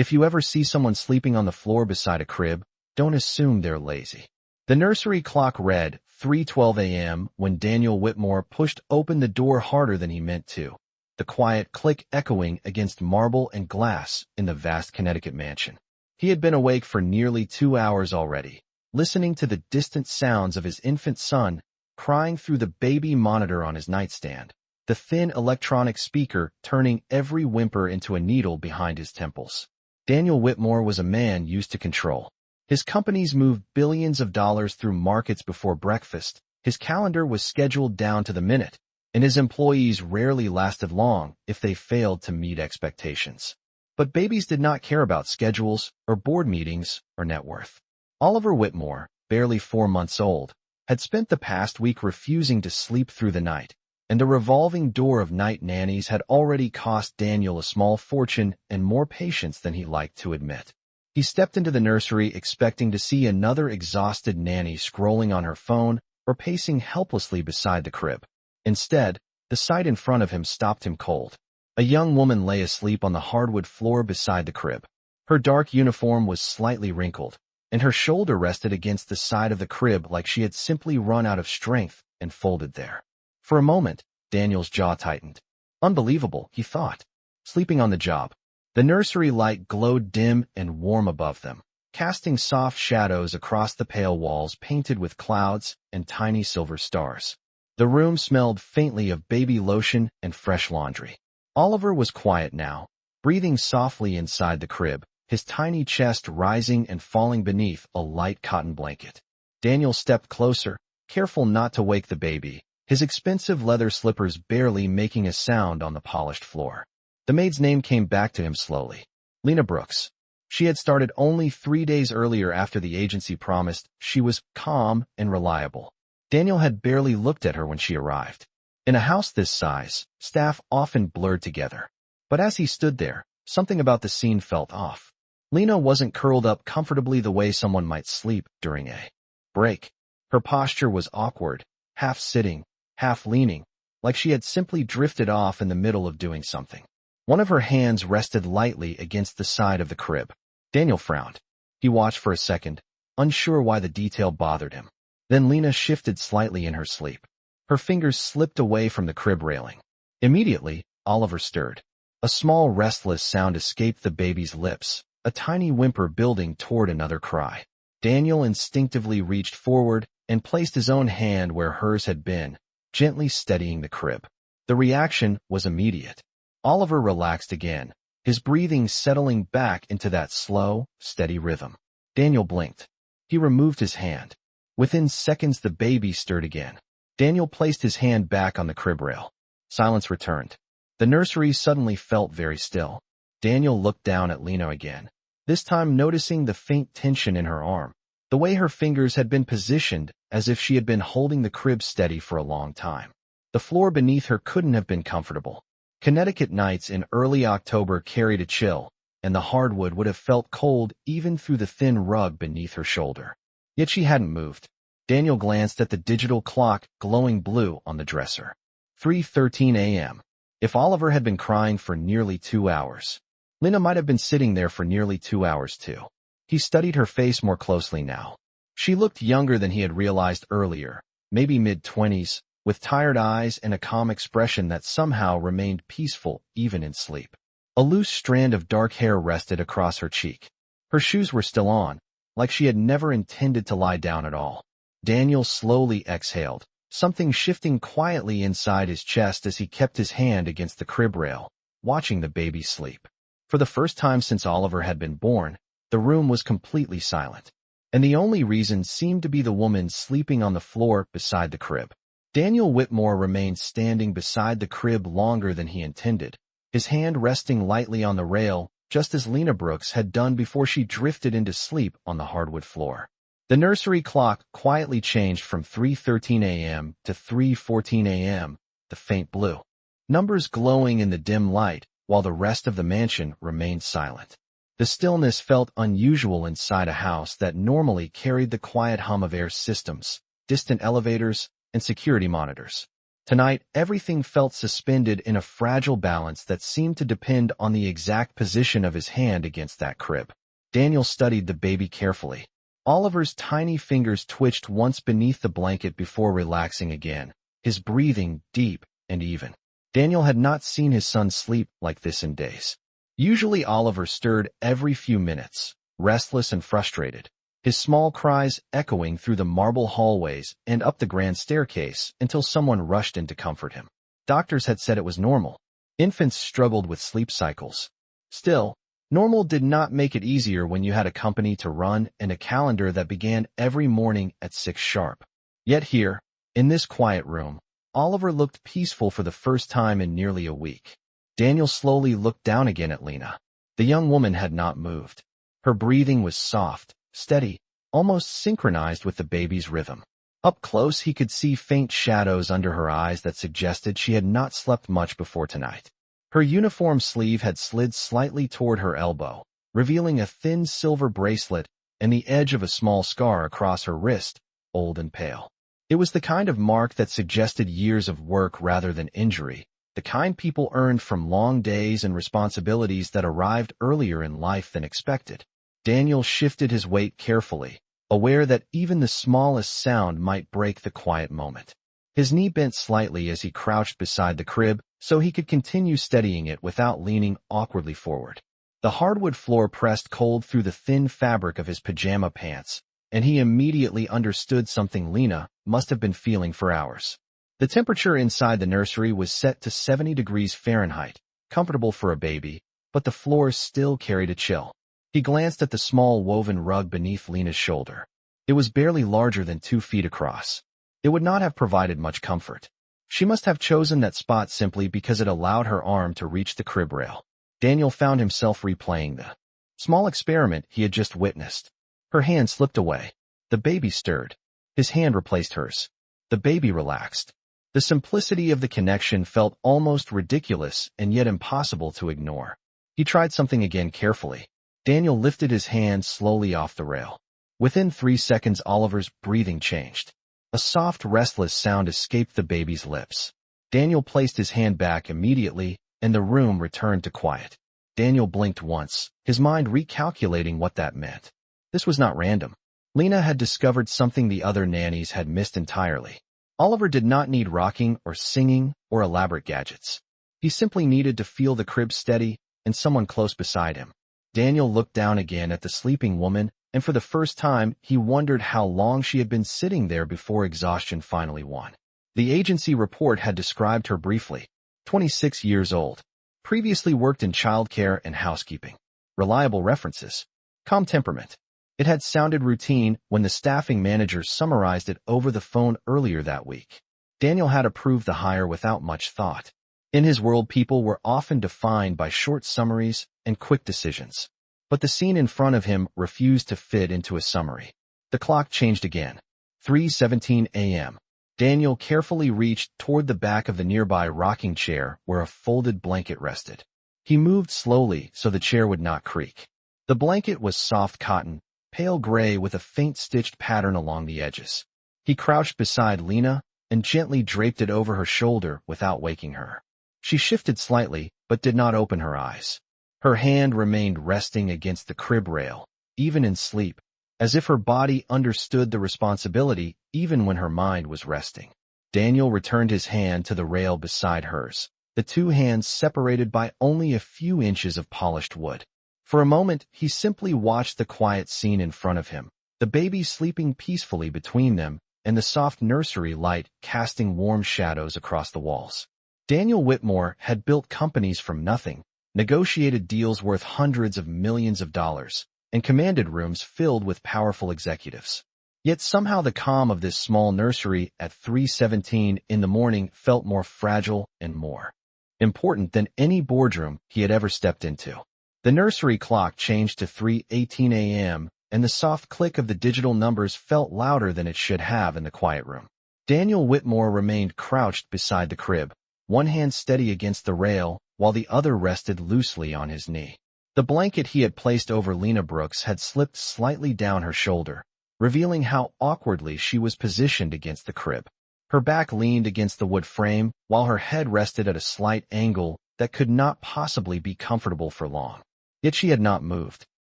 If you ever see someone sleeping on the floor beside a crib, don't assume they're lazy. The nursery clock read 3:12 a.m. when Daniel Whitmore pushed open the door harder than he meant to, the quiet click echoing against marble and glass in the vast Connecticut mansion. He had been awake for nearly 2 hours already, listening to the distant sounds of his infant son crying through the baby monitor on his nightstand, the thin electronic speaker turning every whimper into a needle behind his temples. Daniel Whitmore was a man used to control. His companies moved billions of dollars through markets before breakfast, his calendar was scheduled down to the minute, and his employees rarely lasted long if they failed to meet expectations. But babies did not care about schedules, or board meetings, or net worth. Oliver Whitmore, barely 4 months old, had spent the past week refusing to sleep through the night, and a revolving door of night nannies had already cost Daniel a small fortune and more patience than he liked to admit. He stepped into the nursery expecting to see another exhausted nanny scrolling on her phone or pacing helplessly beside the crib. Instead, the sight in front of him stopped him cold. A young woman lay asleep on the hardwood floor beside the crib. Her dark uniform was slightly wrinkled, and her shoulder rested against the side of the crib like she had simply run out of strength and folded there. For a moment, Daniel's jaw tightened. Unbelievable, he thought. Sleeping on the job. The nursery light glowed dim and warm above them, casting soft shadows across the pale walls painted with clouds and tiny silver stars. The room smelled faintly of baby lotion and fresh laundry. Oliver was quiet now, breathing softly inside the crib, his tiny chest rising and falling beneath a light cotton blanket. Daniel stepped closer, careful not to wake the baby, his expensive leather slippers barely making a sound on the polished floor. The maid's name came back to him slowly. Lena Brooks. She had started only 3 days earlier after the agency promised she was calm and reliable. Daniel had barely looked at her when she arrived. In a house this size, staff often blurred together. But as he stood there, something about the scene felt off. Lena wasn't curled up comfortably the way someone might sleep during a break. Her posture was awkward, half sitting, half leaning, like she had simply drifted off in the middle of doing something. One of her hands rested lightly against the side of the crib. Daniel frowned. He watched for a second, unsure why the detail bothered him. Then Lena shifted slightly in her sleep. Her fingers slipped away from the crib railing. Immediately, Oliver stirred. A small restless sound escaped the baby's lips, a tiny whimper building toward another cry. Daniel instinctively reached forward and placed his own hand where hers had been, gently steadying the crib. The reaction was immediate. Oliver relaxed again, his breathing settling back into that slow, steady rhythm. Daniel blinked. He removed his hand. Within seconds the baby stirred again. Daniel placed his hand back on the crib rail. Silence returned. The nursery suddenly felt very still. Daniel looked down at Lena again, this time noticing the faint tension in her arm, the way her fingers had been positioned as if she had been holding the crib steady for a long time. The floor beneath her couldn't have been comfortable. Connecticut nights in early October carried a chill, and the hardwood would have felt cold even through the thin rug beneath her shoulder. Yet she hadn't moved. Daniel glanced at the digital clock glowing blue on the dresser. 3:13 a.m. If Oliver had been crying for nearly 2 hours, Lena might have been sitting there for nearly 2 hours too. He studied her face more closely now. She looked younger than he had realized earlier, maybe mid-20s, with tired eyes and a calm expression that somehow remained peaceful even in sleep. A loose strand of dark hair rested across her cheek. Her shoes were still on, like she had never intended to lie down at all. Daniel slowly exhaled, something shifting quietly inside his chest as he kept his hand against the crib rail, watching the baby sleep. For the first time since Oliver had been born, the room was completely silent, and the only reason seemed to be the woman sleeping on the floor beside the crib. Daniel Whitmore remained standing beside the crib longer than he intended, his hand resting lightly on the rail, just as Lena Brooks had done before she drifted into sleep on the hardwood floor. The nursery clock quietly changed from 3:13 a.m. to 3:14 a.m., the faint blue numbers glowing in the dim light, while the rest of the mansion remained silent. The stillness felt unusual inside a house that normally carried the quiet hum of air systems, distant elevators, and security monitors. Tonight, everything felt suspended in a fragile balance that seemed to depend on the exact position of his hand against that crib. Daniel studied the baby carefully. Oliver's tiny fingers twitched once beneath the blanket before relaxing again, his breathing deep and even. Daniel had not seen his son sleep like this in days. Usually Oliver stirred every few minutes, restless and frustrated, his small cries echoing through the marble hallways and up the grand staircase until someone rushed in to comfort him. Doctors had said it was normal. Infants struggled with sleep cycles. Still, normal did not make it easier when you had a company to run and a calendar that began every morning at 6 sharp. Yet here, in this quiet room, Oliver looked peaceful for the first time in nearly a week. Daniel slowly looked down again at Lena. The young woman had not moved. Her breathing was soft, steady, almost synchronized with the baby's rhythm. Up close, he could see faint shadows under her eyes that suggested she had not slept much before tonight. Her uniform sleeve had slid slightly toward her elbow, revealing a thin silver bracelet and the edge of a small scar across her wrist, old and pale. It was the kind of mark that suggested years of work rather than injury, the kind people earned from long days and responsibilities that arrived earlier in life than expected. Daniel shifted his weight carefully, aware that even the smallest sound might break the quiet moment. His knee bent slightly as he crouched beside the crib so he could continue steadying it without leaning awkwardly forward. The hardwood floor pressed cold through the thin fabric of his pajama pants, and he immediately understood something Lena must have been feeling for hours. The temperature inside the nursery was set to 70 degrees Fahrenheit, comfortable for a baby, but the floor still carried a chill. He glanced at the small woven rug beneath Lena's shoulder. It was barely larger than 2 feet across. It would not have provided much comfort. She must have chosen that spot simply because it allowed her arm to reach the crib rail. Daniel found himself replaying the small experiment he had just witnessed. Her hand slipped away. The baby stirred. His hand replaced hers. The baby relaxed. The simplicity of the connection felt almost ridiculous and yet impossible to ignore. He tried something again carefully. Daniel lifted his hand slowly off the rail. Within 3 seconds, Oliver's breathing changed. A soft, restless sound escaped the baby's lips. Daniel placed his hand back immediately, and the room returned to quiet. Daniel blinked once, his mind recalculating what that meant. This was not random. Lena had discovered something the other nannies had missed entirely. Oliver did not need rocking or singing or elaborate gadgets. He simply needed to feel the crib steady and someone close beside him. Daniel looked down again at the sleeping woman, and for the first time, he wondered how long she had been sitting there before exhaustion finally won. The agency report had described her briefly. 26 years old. Previously worked in childcare and housekeeping. Reliable references. Calm temperament. It had sounded routine when the staffing manager summarized it over the phone earlier that week. Daniel had approved the hire without much thought. In his world, people were often defined by short summaries and quick decisions. But the scene in front of him refused to fit into a summary. The clock changed again. 3:17 a.m. Daniel carefully reached toward the back of the nearby rocking chair where a folded blanket rested. He moved slowly so the chair would not creak. The blanket was soft cotton, pale gray with a faint stitched pattern along the edges. He crouched beside Lena and gently draped it over her shoulder without waking her. She shifted slightly, but did not open her eyes. Her hand remained resting against the crib rail, even in sleep, as if her body understood the responsibility even when her mind was resting. Daniel returned his hand to the rail beside hers, the two hands separated by only a few inches of polished wood. For a moment, he simply watched the quiet scene in front of him, the baby sleeping peacefully between them, and the soft nursery light casting warm shadows across the walls. Daniel Whitmore had built companies from nothing, negotiated deals worth hundreds of millions of dollars, and commanded rooms filled with powerful executives. Yet somehow the calm of this small nursery at 3:17 in the morning felt more fragile and more important than any boardroom he had ever stepped into. The nursery clock changed to 3:18 a.m., and the soft click of the digital numbers felt louder than it should have in the quiet room. Daniel Whitmore remained crouched beside the crib, one hand steady against the rail, while the other rested loosely on his knee. The blanket he had placed over Lena Brooks had slipped slightly down her shoulder, revealing how awkwardly she was positioned against the crib. Her back leaned against the wood frame, while her head rested at a slight angle that could not possibly be comfortable for long. Yet she had not moved.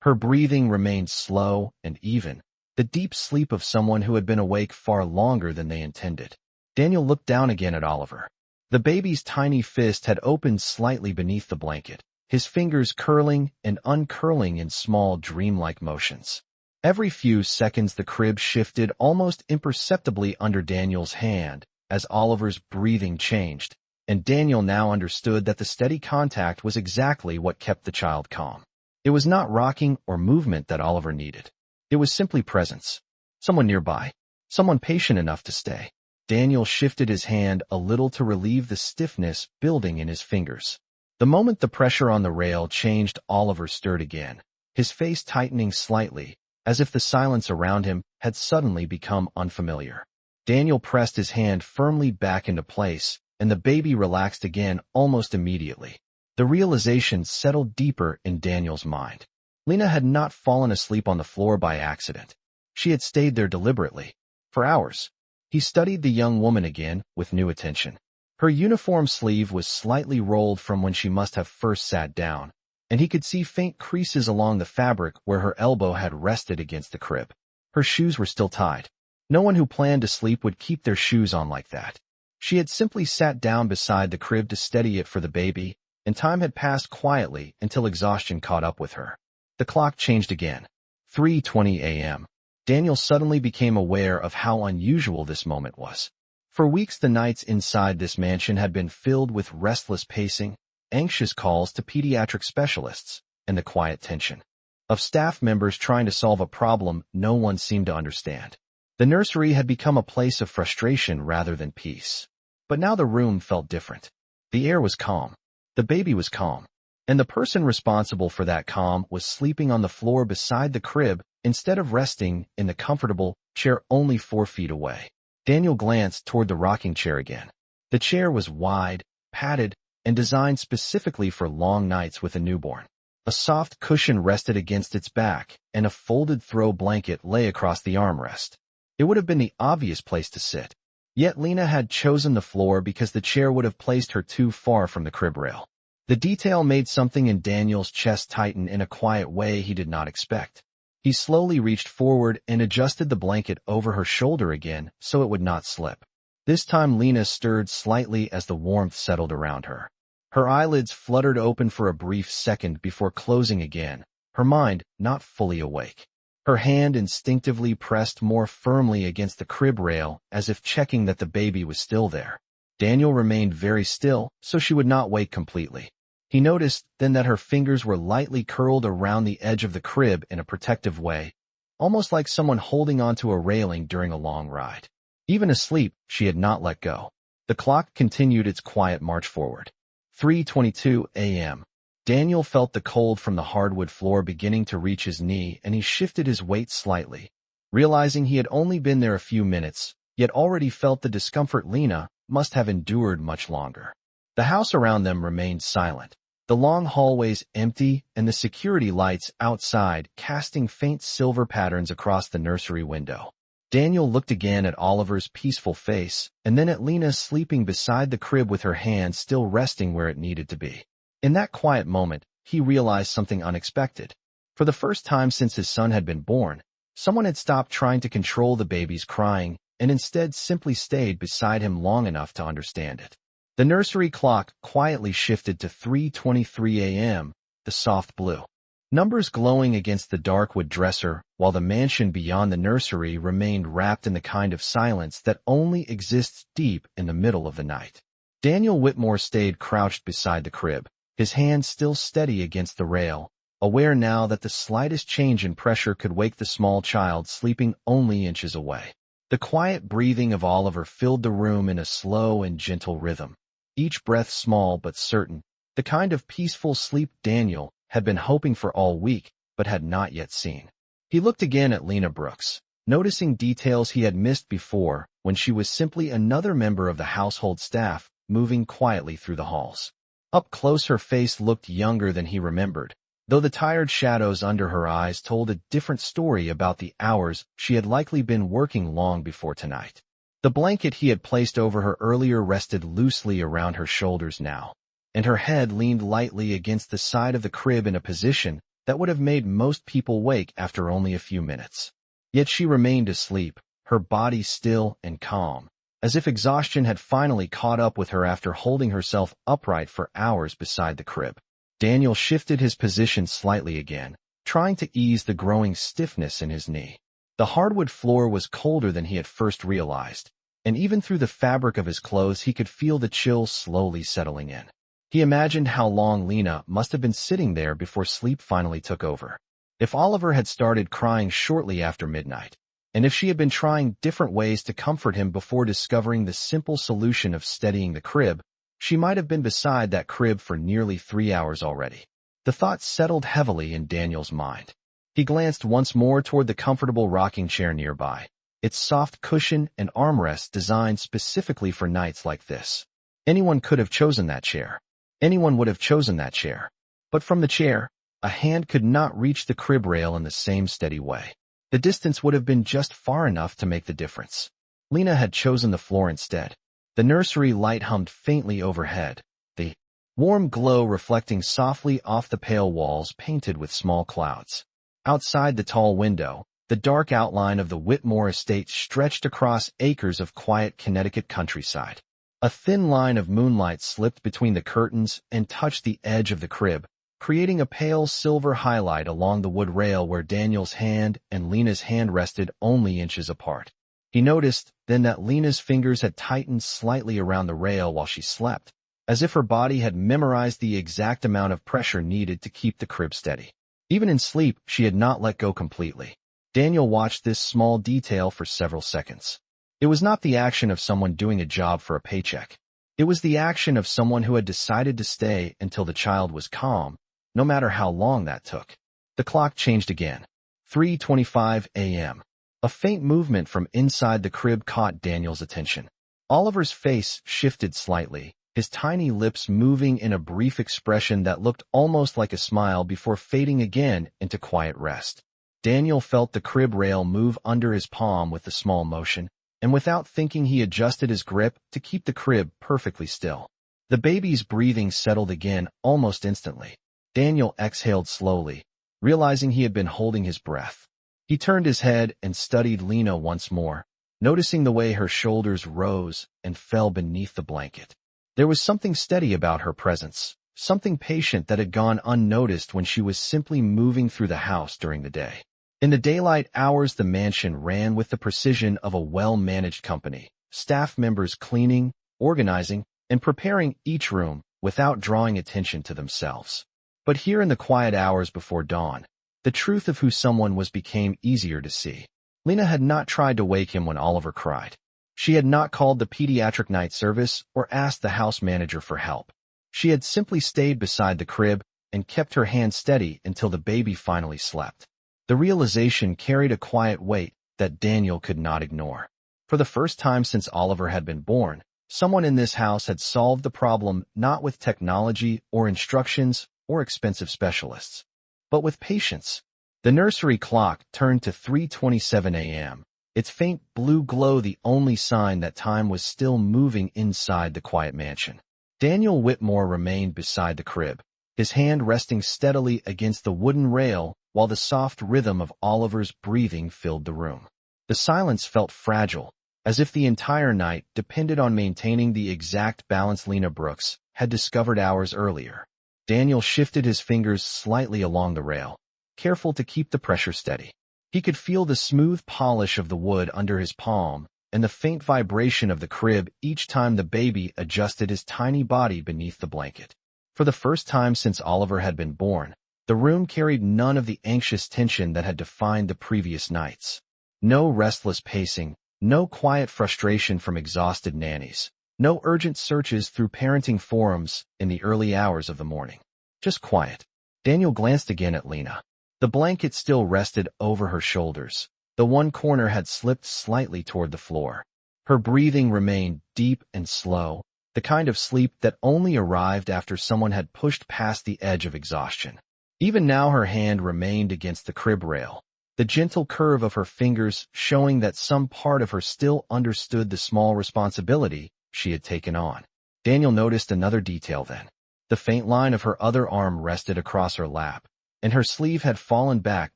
Her breathing remained slow and even, the deep sleep of someone who had been awake far longer than they intended. Daniel looked down again at Oliver. The baby's tiny fist had opened slightly beneath the blanket, his fingers curling and uncurling in small dreamlike motions. Every few seconds the crib shifted almost imperceptibly under Daniel's hand as Oliver's breathing changed, and Daniel now understood that the steady contact was exactly what kept the child calm. It was not rocking or movement that Oliver needed. It was simply presence. Someone nearby. Someone patient enough to stay. Daniel shifted his hand a little to relieve the stiffness building in his fingers. The moment the pressure on the rail changed, Oliver stirred again, his face tightening slightly, as if the silence around him had suddenly become unfamiliar. Daniel pressed his hand firmly back into place, and the baby relaxed again almost immediately. The realization settled deeper in Daniel's mind. Lena had not fallen asleep on the floor by accident. She had stayed there deliberately. For hours. He studied the young woman again with new attention. Her uniform sleeve was slightly rolled from when she must have first sat down, and he could see faint creases along the fabric where her elbow had rested against the crib. Her shoes were still tied. No one who planned to sleep would keep their shoes on like that. She had simply sat down beside the crib to steady it for the baby, and time had passed quietly until exhaustion caught up with her. The clock changed again. 3:20 a.m. Daniel suddenly became aware of how unusual this moment was. For weeks the nights inside this mansion had been filled with restless pacing, anxious calls to pediatric specialists, and the quiet tension of staff members trying to solve a problem no one seemed to understand. The nursery had become a place of frustration rather than peace. But now the room felt different. The air was calm. The baby was calm. And the person responsible for that calm was sleeping on the floor beside the crib instead of resting in the comfortable chair only 4 feet away. Daniel glanced toward the rocking chair again. The chair was wide, padded, and designed specifically for long nights with a newborn. A soft cushion rested against its back, and a folded throw blanket lay across the armrest. It would have been the obvious place to sit. Yet Lena had chosen the floor because the chair would have placed her too far from the crib rail. The detail made something in Daniel's chest tighten in a quiet way he did not expect. He slowly reached forward and adjusted the blanket over her shoulder again so it would not slip. This time Lena stirred slightly as the warmth settled around her. Her eyelids fluttered open for a brief second before closing again, her mind not fully awake. Her hand instinctively pressed more firmly against the crib rail as if checking that the baby was still there. Daniel remained very still so she would not wake completely. He noticed then that her fingers were lightly curled around the edge of the crib in a protective way, almost like someone holding onto a railing during a long ride. Even asleep, she had not let go. The clock continued its quiet march forward. 3:22 a.m. Daniel felt the cold from the hardwood floor beginning to reach his knee, and he shifted his weight slightly. Realizing he had only been there a few minutes, yet already felt the discomfort, Lena must have endured much longer. The house around them remained silent, the long hallways empty and the security lights outside casting faint silver patterns across the nursery window. Daniel looked again at Oliver's peaceful face, and then at Lena sleeping beside the crib with her hand still resting where it needed to be. In that quiet moment, he realized something unexpected. For the first time since his son had been born, someone had stopped trying to control the baby's crying and instead simply stayed beside him long enough to understand it. The nursery clock quietly shifted to 3:23 a.m., the soft blue numbers glowing against the dark wood dresser, while the mansion beyond the nursery remained wrapped in the kind of silence that only exists deep in the middle of the night. Daniel Whitmore stayed crouched beside the crib, his hand still steady against the rail, aware now that the slightest change in pressure could wake the small child sleeping only inches away. The quiet breathing of Oliver filled the room in a slow and gentle rhythm, each breath small but certain, the kind of peaceful sleep Daniel had been hoping for all week but had not yet seen. He looked again at Lena Brooks, noticing details he had missed before when she was simply another member of the household staff moving quietly through the halls. Up close her face looked younger than he remembered, though the tired shadows under her eyes told a different story about the hours she had likely been working long before tonight. The blanket he had placed over her earlier rested loosely around her shoulders now, and her head leaned lightly against the side of the crib in a position that would have made most people wake after only a few minutes. Yet she remained asleep, her body still and calm, as if exhaustion had finally caught up with her after holding herself upright for hours beside the crib. Daniel shifted his position slightly again, trying to ease the growing stiffness in his knee. The hardwood floor was colder than he had first realized, and even through the fabric of his clothes he could feel the chill slowly settling in. He imagined how long Lena must have been sitting there before sleep finally took over. If Oliver had started crying shortly after midnight, and if she had been trying different ways to comfort him before discovering the simple solution of steadying the crib, she might have been beside that crib for nearly 3 hours already. The thought settled heavily in Daniel's mind. He glanced once more toward the comfortable rocking chair nearby, its soft cushion and armrest designed specifically for nights like this. Anyone could have chosen that chair. Anyone would have chosen that chair. But from the chair, a hand could not reach the crib rail in the same steady way. The distance would have been just far enough to make the difference. Lena had chosen the floor instead. The nursery light hummed faintly overhead, the warm glow reflecting softly off the pale walls painted with small clouds. Outside the tall window, the dark outline of the Whitmore estate stretched across acres of quiet Connecticut countryside. A thin line of moonlight slipped between the curtains and touched the edge of the crib, creating a pale silver highlight along the wood rail where Daniel's hand and Lena's hand rested only inches apart. He noticed then that Lena's fingers had tightened slightly around the rail while she slept, as if her body had memorized the exact amount of pressure needed to keep the crib steady. Even in sleep, she had not let go completely. Daniel watched this small detail for several seconds. It was not the action of someone doing a job for a paycheck. It was the action of someone who had decided to stay until the child was calm, no matter how long that took. The clock changed again. 3:25 a.m. A faint movement from inside the crib caught Daniel's attention. Oliver's face shifted slightly, his tiny lips moving in a brief expression that looked almost like a smile before fading again into quiet rest. Daniel felt the crib rail move under his palm with a small motion, and without thinking he adjusted his grip to keep the crib perfectly still. The baby's breathing settled again almost instantly. Daniel exhaled slowly, realizing he had been holding his breath. He turned his head and studied Lena once more, noticing the way her shoulders rose and fell beneath the blanket. There was something steady about her presence, something patient that had gone unnoticed when she was simply moving through the house during the day. In the daylight hours, the mansion ran with the precision of a well-managed company, staff members cleaning, organizing, and preparing each room without drawing attention to themselves. But here in the quiet hours before dawn, the truth of who someone was became easier to see. Lena had not tried to wake him when Oliver cried. She had not called the pediatric night service or asked the house manager for help. She had simply stayed beside the crib and kept her hand steady until the baby finally slept. The realization carried a quiet weight that Daniel could not ignore. For the first time since Oliver had been born, someone in this house had solved the problem not with technology or instructions or expensive specialists, but with patience. The nursery clock turned to 3:27 a.m., its faint blue glow the only sign that time was still moving inside the quiet mansion. Daniel Whitmore remained beside the crib, his hand resting steadily against the wooden rail while the soft rhythm of Oliver's breathing filled the room. The silence felt fragile, as if the entire night depended on maintaining the exact balance Lena Brooks had discovered hours earlier. Daniel shifted his fingers slightly along the rail, careful to keep the pressure steady. He could feel the smooth polish of the wood under his palm and the faint vibration of the crib each time the baby adjusted his tiny body beneath the blanket. For the first time since Oliver had been born, the room carried none of the anxious tension that had defined the previous nights. No restless pacing, no quiet frustration from exhausted nannies, no urgent searches through parenting forums in the early hours of the morning. Just quiet. Daniel glanced again at Lena. The blanket still rested over her shoulders. The one corner had slipped slightly toward the floor. Her breathing remained deep and slow, the kind of sleep that only arrived after someone had pushed past the edge of exhaustion. Even now her hand remained against the crib rail, the gentle curve of her fingers showing that some part of her still understood the small responsibility she had taken on. Daniel noticed another detail then. The faint line of her other arm rested across her lap, and her sleeve had fallen back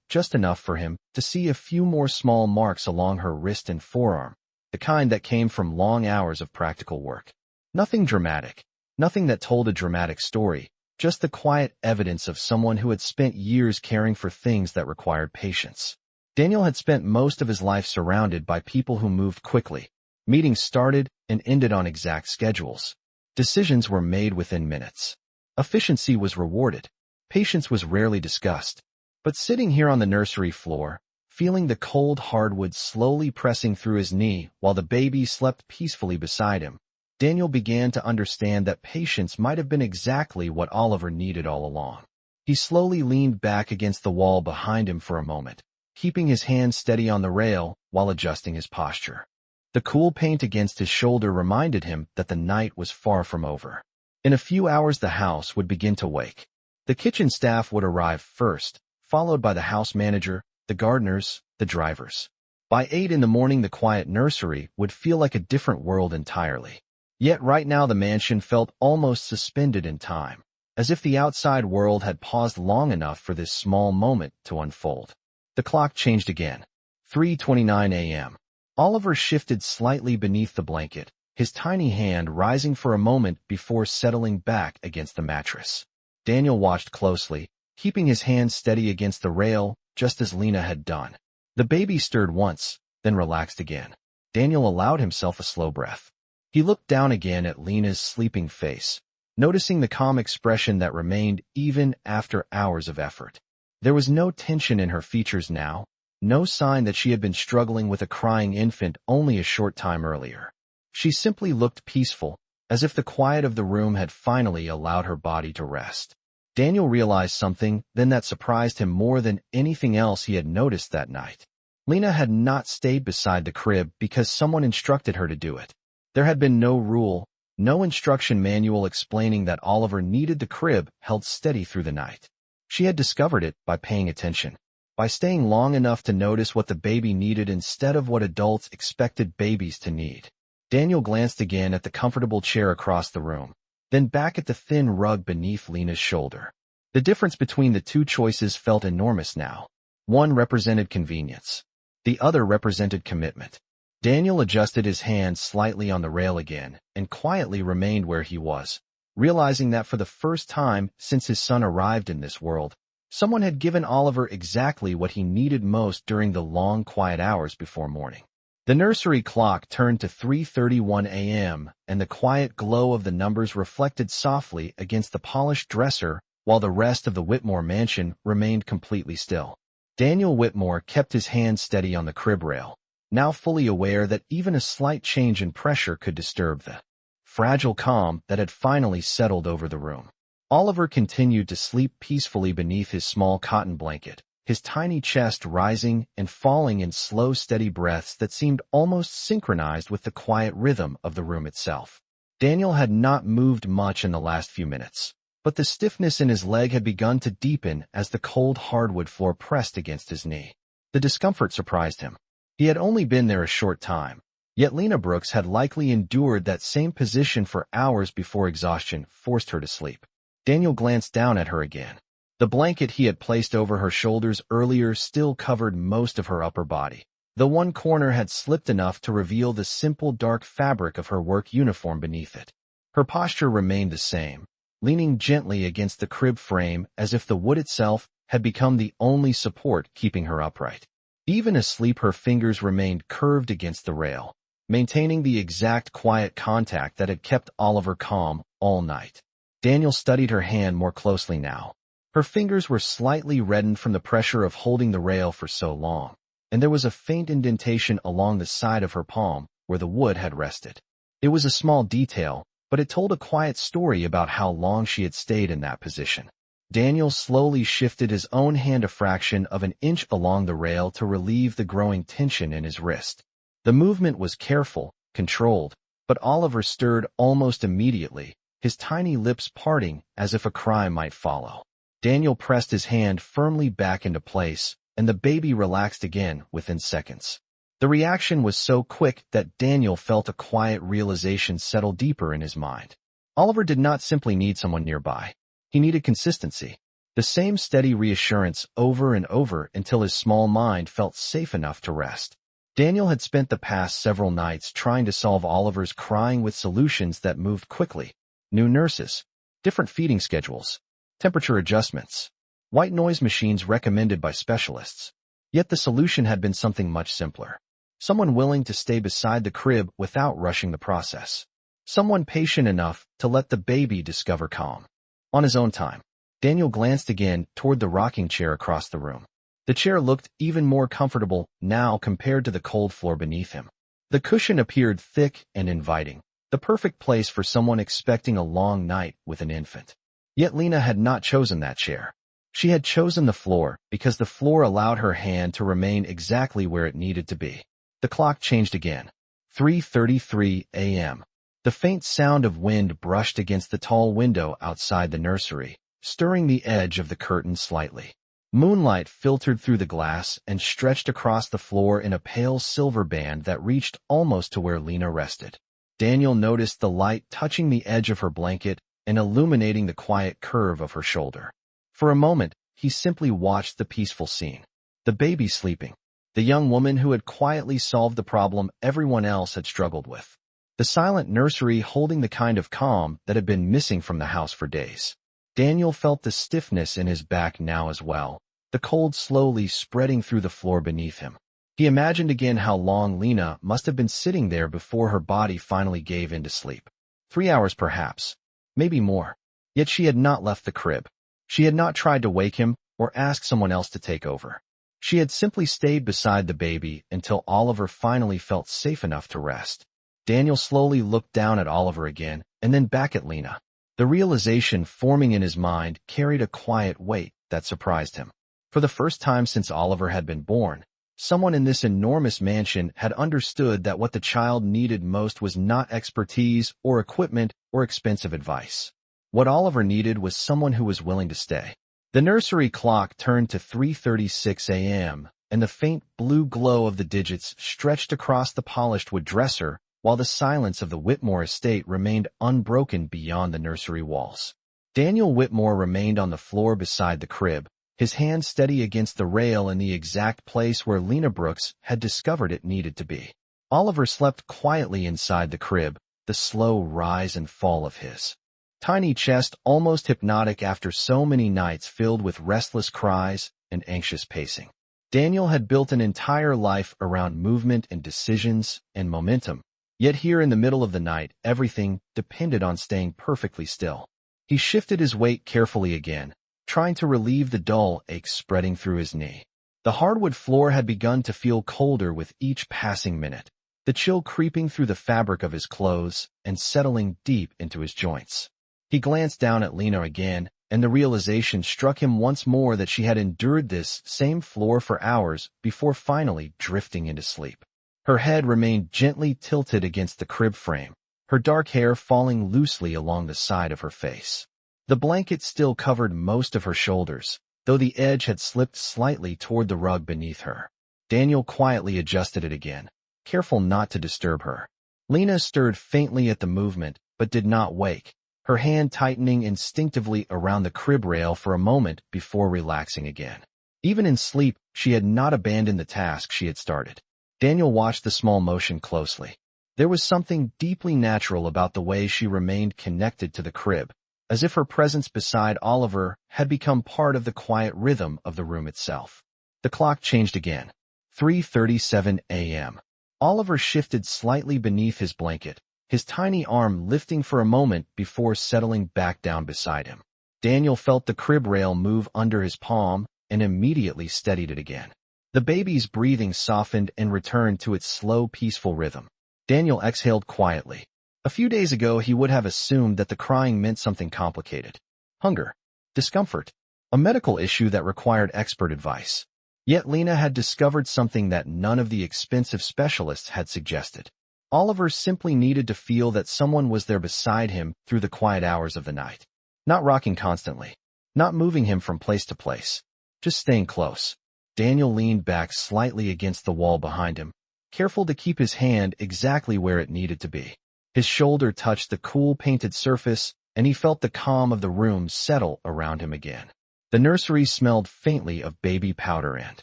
just enough for him to see a few more small marks along her wrist and forearm, the kind that came from long hours of practical work. Nothing dramatic, nothing that told a dramatic story, just the quiet evidence of someone who had spent years caring for things that required patience. Daniel had spent most of his life surrounded by people who moved quickly. Meetings started and ended on exact schedules. Decisions were made within minutes. Efficiency was rewarded. Patience was rarely discussed. But sitting here on the nursery floor, feeling the cold hardwood slowly pressing through his knee while the baby slept peacefully beside him, Daniel began to understand that patience might have been exactly what Oliver needed all along. He slowly leaned back against the wall behind him for a moment, keeping his hands steady on the rail while adjusting his posture. The cool paint against his shoulder reminded him that the night was far from over. In a few hours the house would begin to wake. The kitchen staff would arrive first, followed by the house manager, the gardeners, the drivers. By 8 in the morning the quiet nursery would feel like a different world entirely. Yet right now the mansion felt almost suspended in time, as if the outside world had paused long enough for this small moment to unfold. The clock changed again. 3:29 a.m. Oliver shifted slightly beneath the blanket, his tiny hand rising for a moment before settling back against the mattress. Daniel watched closely, keeping his hand steady against the rail, just as Lena had done. The baby stirred once, then relaxed again. Daniel allowed himself a slow breath. He looked down again at Lena's sleeping face, noticing the calm expression that remained even after hours of effort. There was no tension in her features now, no sign that she had been struggling with a crying infant only a short time earlier. She simply looked peaceful, as if the quiet of the room had finally allowed her body to rest. Daniel realized something then that surprised him more than anything else he had noticed that night. Lena had not stayed beside the crib because someone instructed her to do it. There had been no rule, no instruction manual explaining that Oliver needed the crib held steady through the night. She had discovered it by paying attention, by staying long enough to notice what the baby needed instead of what adults expected babies to need. Daniel glanced again at the comfortable chair across the room, then back at the thin rug beneath Lena's shoulder. The difference between the two choices felt enormous now. One represented convenience. The other represented commitment. Daniel adjusted his hand slightly on the rail again and quietly remained where he was, realizing that for the first time since his son arrived in this world, someone had given Oliver exactly what he needed most during the long, quiet hours before morning. The nursery clock turned to 3:31 a.m., and the quiet glow of the numbers reflected softly against the polished dresser while the rest of the Whitmore mansion remained completely still. Daniel Whitmore kept his hand steady on the crib rail, now fully aware that even a slight change in pressure could disturb the fragile calm that had finally settled over the room. Oliver continued to sleep peacefully beneath his small cotton blanket, his tiny chest rising and falling in slow, steady breaths that seemed almost synchronized with the quiet rhythm of the room itself. Daniel had not moved much in the last few minutes, but the stiffness in his leg had begun to deepen as the cold hardwood floor pressed against his knee. The discomfort surprised him. He had only been there a short time, yet Lena Brooks had likely endured that same position for hours before exhaustion forced her to sleep. Daniel glanced down at her again. The blanket he had placed over her shoulders earlier still covered most of her upper body. The one corner had slipped enough to reveal the simple dark fabric of her work uniform beneath it. Her posture remained the same, leaning gently against the crib frame as if the wood itself had become the only support keeping her upright. Even asleep, her fingers remained curved against the rail, maintaining the exact quiet contact that had kept Oliver calm all night. Daniel studied her hand more closely now. Her fingers were slightly reddened from the pressure of holding the rail for so long, and there was a faint indentation along the side of her palm where the wood had rested. It was a small detail, but it told a quiet story about how long she had stayed in that position. Daniel slowly shifted his own hand a fraction of an inch along the rail to relieve the growing tension in his wrist. The movement was careful, controlled, but Oliver stirred almost immediately, his tiny lips parting as if a cry might follow. Daniel pressed his hand firmly back into place, and the baby relaxed again within seconds. The reaction was so quick that Daniel felt a quiet realization settle deeper in his mind. Oliver did not simply need someone nearby. He needed consistency. The same steady reassurance over and over until his small mind felt safe enough to rest. Daniel had spent the past several nights trying to solve Oliver's crying with solutions that moved quickly. New nurses, different feeding schedules, temperature adjustments, white noise machines recommended by specialists. Yet the solution had been something much simpler. Someone willing to stay beside the crib without rushing the process. Someone patient enough to let the baby discover calm. On his own time, Daniel glanced again toward the rocking chair across the room. The chair looked even more comfortable now compared to the cold floor beneath him. The cushion appeared thick and inviting, the perfect place for someone expecting a long night with an infant. Yet Lena had not chosen that chair. She had chosen the floor because the floor allowed her hand to remain exactly where it needed to be. The clock changed again. 3:33 a.m. The faint sound of wind brushed against the tall window outside the nursery, stirring the edge of the curtain slightly. Moonlight filtered through the glass and stretched across the floor in a pale silver band that reached almost to where Lena rested. Daniel noticed the light touching the edge of her blanket and illuminating the quiet curve of her shoulder. For a moment, he simply watched the peaceful scene. The baby sleeping. The young woman who had quietly solved the problem everyone else had struggled with. The silent nursery holding the kind of calm that had been missing from the house for days. Daniel felt the stiffness in his back now as well, the cold slowly spreading through the floor beneath him. He imagined again how long Lena must have been sitting there before her body finally gave in to sleep. 3 hours perhaps, maybe more. Yet she had not left the crib. She had not tried to wake him or ask someone else to take over. She had simply stayed beside the baby until Oliver finally felt safe enough to rest. Daniel slowly looked down at Oliver again and then back at Lena. The realization forming in his mind carried a quiet weight that surprised him. For the first time since Oliver had been born, someone in this enormous mansion had understood that what the child needed most was not expertise or equipment or expensive advice. What Oliver needed was someone who was willing to stay. The nursery clock turned to 3:36 a.m., and the faint blue glow of the digits stretched across the polished wood dresser, while the silence of the Whitmore estate remained unbroken beyond the nursery walls. Daniel Whitmore remained on the floor beside the crib, his hand steady against the rail in the exact place where Lena Brooks had discovered it needed to be. Oliver slept quietly inside the crib, the slow rise and fall of his tiny chest almost hypnotic after so many nights filled with restless cries and anxious pacing. Daniel had built an entire life around movement and decisions and momentum, yet here in the middle of the night, everything depended on staying perfectly still. He shifted his weight carefully again, trying to relieve the dull ache spreading through his knee. The hardwood floor had begun to feel colder with each passing minute, the chill creeping through the fabric of his clothes and settling deep into his joints. He glanced down at Lena again, and the realization struck him once more that she had endured this same floor for hours before finally drifting into sleep. Her head remained gently tilted against the crib frame, her dark hair falling loosely along the side of her face. The blanket still covered most of her shoulders, though the edge had slipped slightly toward the rug beneath her. Daniel quietly adjusted it again, careful not to disturb her. Lena stirred faintly at the movement, but did not wake, her hand tightening instinctively around the crib rail for a moment before relaxing again. Even in sleep, she had not abandoned the task she had started. Daniel watched the small motion closely. There was something deeply natural about the way she remained connected to the crib, as if her presence beside Oliver had become part of the quiet rhythm of the room itself. The clock changed again. 3:37 a.m. Oliver shifted slightly beneath his blanket, his tiny arm lifting for a moment before settling back down beside him. Daniel felt the crib rail move under his palm and immediately steadied it again. The baby's breathing softened and returned to its slow, peaceful rhythm. Daniel exhaled quietly. A few days ago, he would have assumed that the crying meant something complicated. Hunger, discomfort, a medical issue that required expert advice. Yet Lena had discovered something that none of the expensive specialists had suggested. Oliver simply needed to feel that someone was there beside him through the quiet hours of the night. Not rocking constantly, not moving him from place to place, just staying close. Daniel leaned back slightly against the wall behind him, careful to keep his hand exactly where it needed to be. His shoulder touched the cool painted surface, and he felt the calm of the room settle around him again. The nursery smelled faintly of baby powder and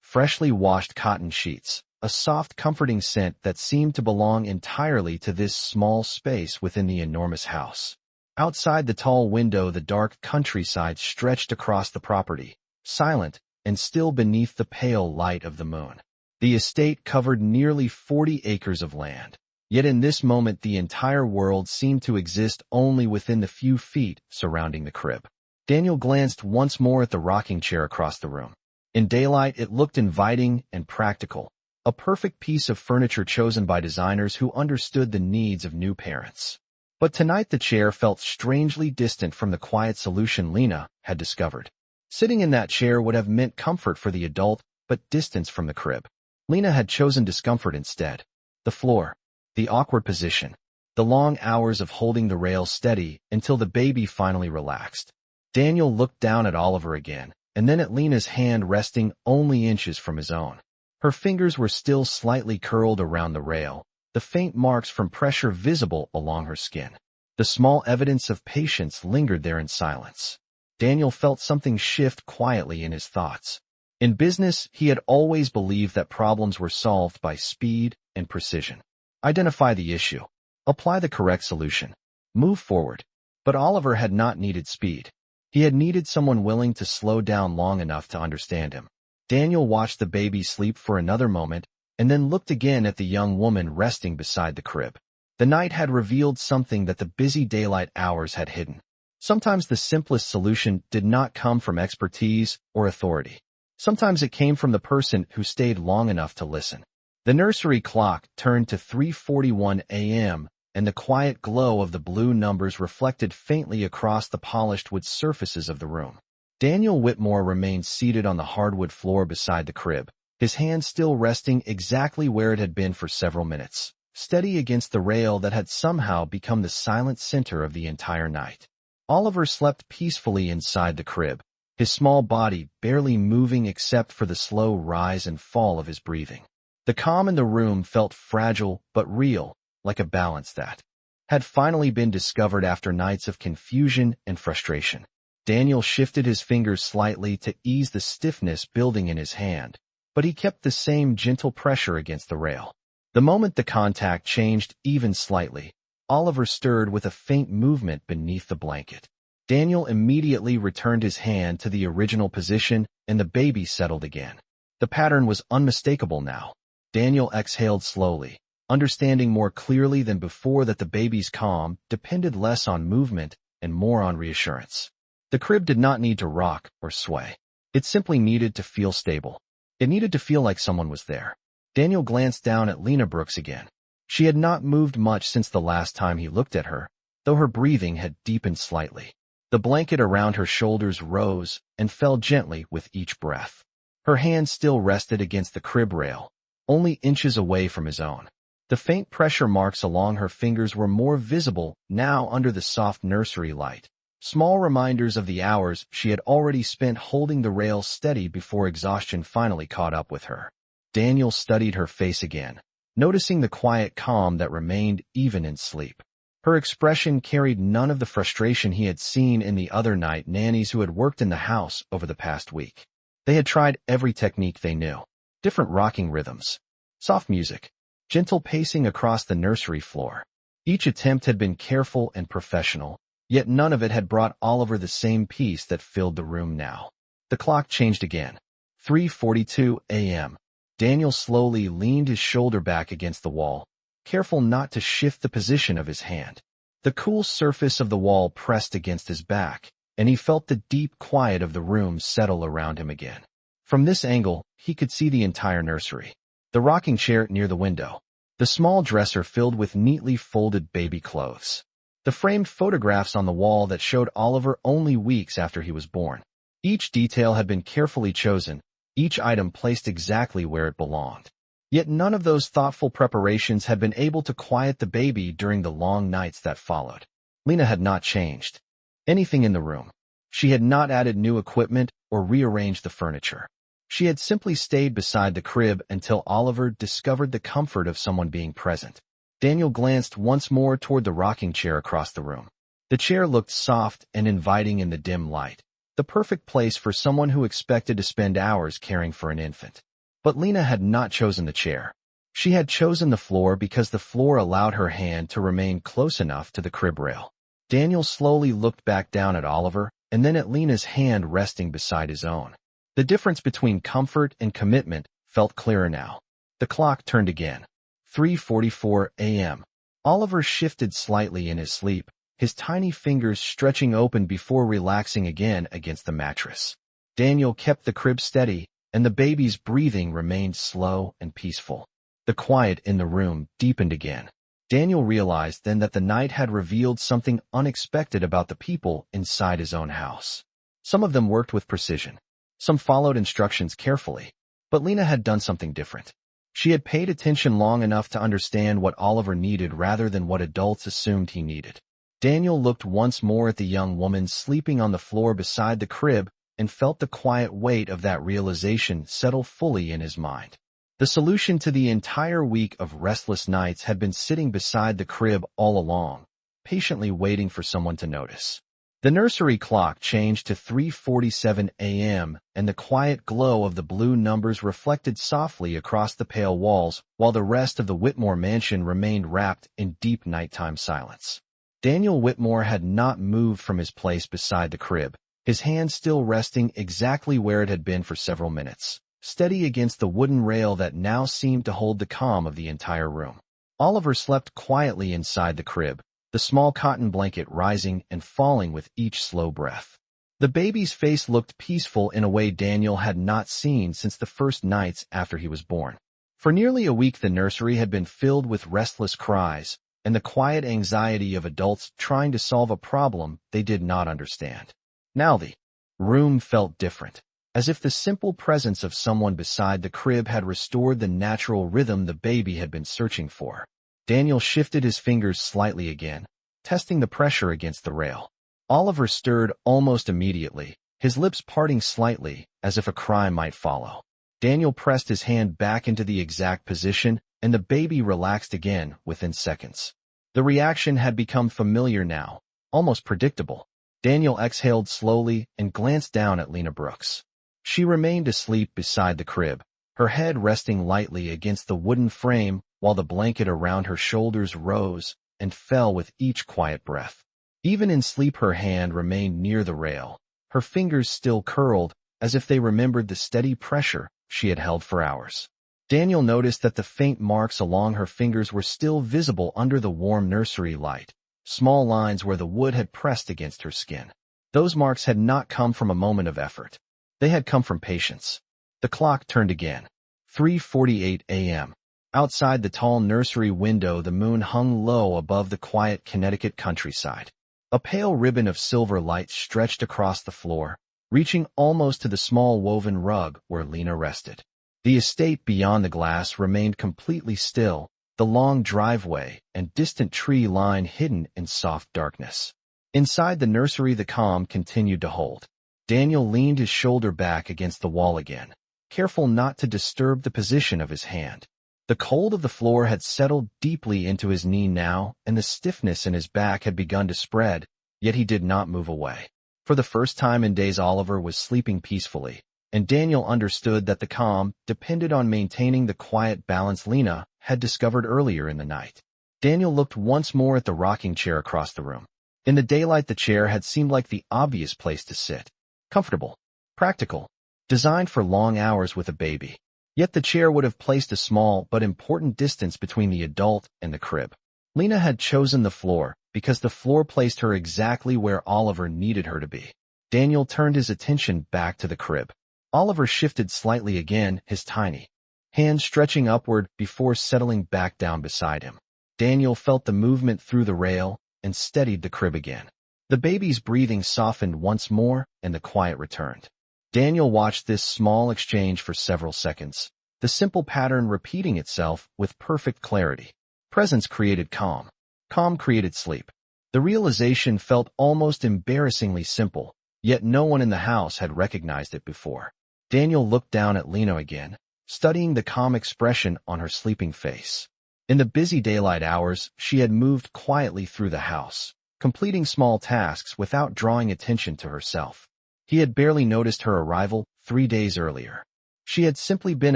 freshly washed cotton sheets, a soft, comforting scent that seemed to belong entirely to this small space within the enormous house. Outside the tall window, the dark countryside stretched across the property, silent and still beneath the pale light of the moon. The estate covered nearly 40 acres of land. Yet in this moment the entire world seemed to exist only within the few feet surrounding the crib. Daniel glanced once more at the rocking chair across the room. In daylight it looked inviting and practical, a perfect piece of furniture chosen by designers who understood the needs of new parents. But tonight the chair felt strangely distant from the quiet solution Lena had discovered. Sitting in that chair would have meant comfort for the adult, but distance from the crib. Lena had chosen discomfort instead. The floor, the awkward position, the long hours of holding the rail steady until the baby finally relaxed. Daniel looked down at Oliver again, and then at Lena's hand resting only inches from his own. Her fingers were still slightly curled around the rail, the faint marks from pressure visible along her skin. The small evidence of patience lingered there in silence. Daniel felt something shift quietly in his thoughts. In business, he had always believed that problems were solved by speed and precision. Identify the issue, apply the correct solution, move forward. But Oliver had not needed speed. He had needed someone willing to slow down long enough to understand him. Daniel watched the baby sleep for another moment, and then looked again at the young woman resting beside the crib. The night had revealed something that the busy daylight hours had hidden. Sometimes the simplest solution did not come from expertise or authority. Sometimes it came from the person who stayed long enough to listen. The nursery clock turned to 3:41 a.m., and the quiet glow of the blue numbers reflected faintly across the polished wood surfaces of the room. Daniel Whitmore remained seated on the hardwood floor beside the crib, his hand still resting exactly where it had been for several minutes, steady against the rail that had somehow become the silent center of the entire night. Oliver slept peacefully inside the crib, his small body barely moving except for the slow rise and fall of his breathing. The calm in the room felt fragile but real, like a balance that had finally been discovered after nights of confusion and frustration. Daniel shifted his fingers slightly to ease the stiffness building in his hand, but he kept the same gentle pressure against the rail. The moment the contact changed even slightly, Oliver stirred with a faint movement beneath the blanket. Daniel immediately returned his hand to the original position, and the baby settled again. The pattern was unmistakable now. Daniel exhaled slowly, understanding more clearly than before that the baby's calm depended less on movement and more on reassurance. The crib did not need to rock or sway. It simply needed to feel stable. It needed to feel like someone was there. Daniel glanced down at Lena Brooks again. She had not moved much since the last time he looked at her, though her breathing had deepened slightly. The blanket around her shoulders rose and fell gently with each breath. Her hand still rested against the crib rail, only inches away from his own. The faint pressure marks along her fingers were more visible now under the soft nursery light, small reminders of the hours she had already spent holding the rail steady before exhaustion finally caught up with her. Daniel studied her face again, noticing the quiet calm that remained even in sleep. Her expression carried none of the frustration he had seen in the other night nannies who had worked in the house over the past week. They had tried every technique they knew. Different rocking rhythms, soft music, gentle pacing across the nursery floor. Each attempt had been careful and professional, yet none of it had brought Oliver the same peace that filled the room now. The clock changed again. 3:42 a.m. Daniel slowly leaned his shoulder back against the wall, careful not to shift the position of his hand. The cool surface of the wall pressed against his back, and he felt the deep quiet of the room settle around him again. From this angle, he could see the entire nursery. The rocking chair near the window, the small dresser filled with neatly folded baby clothes, the framed photographs on the wall that showed Oliver only weeks after he was born. Each detail had been carefully chosen, each item placed exactly where it belonged. Yet none of those thoughtful preparations had been able to quiet the baby during the long nights that followed. Lena had not changed anything in the room. She had not added new equipment or rearranged the furniture. She had simply stayed beside the crib until Oliver discovered the comfort of someone being present. Daniel glanced once more toward the rocking chair across the room. The chair looked soft and inviting in the dim light, the perfect place for someone who expected to spend hours caring for an infant. But Lena had not chosen the chair. She had chosen the floor because the floor allowed her hand to remain close enough to the crib rail. Daniel slowly looked back down at Oliver and then at Lena's hand resting beside his own. The difference between comfort and commitment felt clearer now. The clock turned again. 3:44 a.m. Oliver shifted slightly in his sleep, his tiny fingers stretching open before relaxing again against the mattress. Daniel kept the crib steady, and the baby's breathing remained slow and peaceful. The quiet in the room deepened again. Daniel realized then that the night had revealed something unexpected about the people inside his own house. Some of them worked with precision. Some followed instructions carefully. But Lena had done something different. She had paid attention long enough to understand what Oliver needed rather than what adults assumed he needed. Daniel looked once more at the young woman sleeping on the floor beside the crib and felt the quiet weight of that realization settle fully in his mind. The solution to the entire week of restless nights had been sitting beside the crib all along, patiently waiting for someone to notice. The nursery clock changed to 3:47 a.m., and the quiet glow of the blue numbers reflected softly across the pale walls, while the rest of the Whitmore mansion remained wrapped in deep nighttime silence. Daniel Whitmore had not moved from his place beside the crib, his hand still resting exactly where it had been for several minutes, steady against the wooden rail that now seemed to hold the calm of the entire room. Oliver slept quietly inside the crib, the small cotton blanket rising and falling with each slow breath. The baby's face looked peaceful in a way Daniel had not seen since the first nights after he was born. For nearly a week the nursery had been filled with restless cries and the quiet anxiety of adults trying to solve a problem they did not understand. Now the room felt different, as if the simple presence of someone beside the crib had restored the natural rhythm the baby had been searching for. Daniel shifted his fingers slightly again, testing the pressure against the rail. Oliver stirred almost immediately, his lips parting slightly, as if a cry might follow. Daniel pressed his hand back into the exact position, and the baby relaxed again within seconds. The reaction had become familiar now, almost predictable. Daniel exhaled slowly and glanced down at Lena Brooks. She remained asleep beside the crib, her head resting lightly against the wooden frame while the blanket around her shoulders rose and fell with each quiet breath. Even in sleep her hand remained near the rail, her fingers still curled as if they remembered the steady pressure she had held for hours. Daniel noticed that the faint marks along her fingers were still visible under the warm nursery light, small lines where the wood had pressed against her skin. Those marks had not come from a moment of effort. They had come from patience. The clock turned again. 3:48 a.m. Outside the tall nursery window the moon hung low above the quiet Connecticut countryside. A pale ribbon of silver light stretched across the floor, reaching almost to the small woven rug where Lena rested. The estate beyond the glass remained completely still, the long driveway and distant tree line hidden in soft darkness. Inside the nursery the calm continued to hold. Daniel leaned his shoulder back against the wall again, careful not to disturb the position of his hand. The cold of the floor had settled deeply into his knee now, and the stiffness in his back had begun to spread, yet he did not move away. For the first time in days Oliver was sleeping peacefully, and Daniel understood that the calm depended on maintaining the quiet balance Lena had discovered earlier in the night. Daniel looked once more at the rocking chair across the room. In the daylight the chair had seemed like the obvious place to sit. Comfortable, practical, designed for long hours with a baby. Yet the chair would have placed a small but important distance between the adult and the crib. Lena had chosen the floor because the floor placed her exactly where Oliver needed her to be. Daniel turned his attention back to the crib. Oliver shifted slightly again, his tiny hand stretching upward before settling back down beside him. Daniel felt the movement through the rail and steadied the crib again. The baby's breathing softened once more and the quiet returned. Daniel watched this small exchange for several seconds, the simple pattern repeating itself with perfect clarity. Presence created calm. Calm created sleep. The realization felt almost embarrassingly simple, yet no one in the house had recognized it before. Daniel looked down at Lena again, studying the calm expression on her sleeping face. In the busy daylight hours, she had moved quietly through the house, completing small tasks without drawing attention to herself. He had barely noticed her arrival 3 days earlier. She had simply been